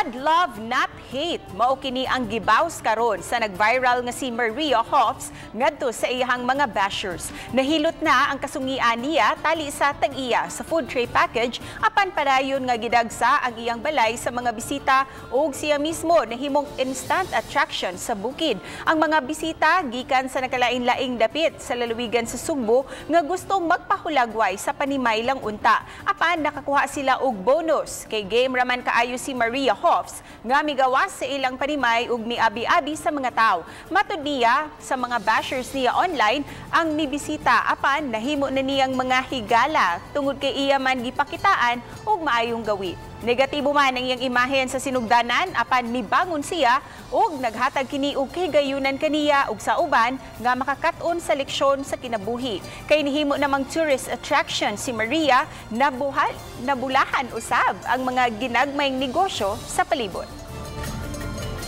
Bad love, not hate. Mao kini ang gibaws karon sa nag-viral nga si Maria Hoffs ngadto sa iyang mga bashers. Nahilot na ang kasungian niya tali sa tag-iya sa food tray package apan padayon nga gidagsa ang iyang balay sa mga bisita ug siya mismo nahimong instant attraction sa bukid. Ang mga bisita gikan sa nakalain-laing dapit sa lalawigan sa Sugbo nga gustong magpahulagway sa panimaylang unta. Apan nakakuha sila og bonus kay game raman kaayo si Maria Hoffs nga migawas sa ilang panimay ug miabi-abi sa mga tao. Matud niya sa mga bashers niya online ang mibisita apan nahimo na niyang mga higala tungod kay iya man gipakitaan og maayong gawi. Negatibo man ang iyang imahen sa sinugdanan apan mibangon siya ug naghatag kini og kahigayunan kaniya ug sa uban nga makakaton sa leksyon sa kinabuhi. Kay nihimo namang tourist attraction si Maria nabulahan usab ang mga ginagmayng negosyo sa palibot.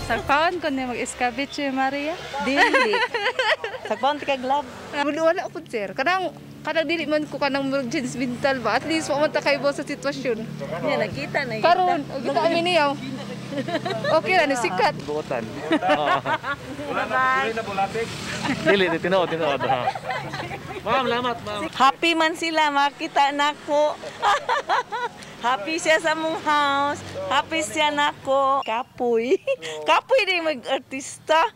Sagpaon ko na mag-escabeche, Maria? Dili. Sagpaon ti kag love. Wala po, sir. Kanang dili man ko kanang emergency mental ba? At least mamanta kayo sa sitwasyon. Yan, nakita. Karon, kita kami niyaw. Okay na, nasikat. Buotan. Bye-bye. Dili, tinood. Ma'am, salamat, ma'am. Happy man sila, makita na ko. Happy siya sa mong house. Happy siya na ko. Kapoy. Kapoy din mag-artista.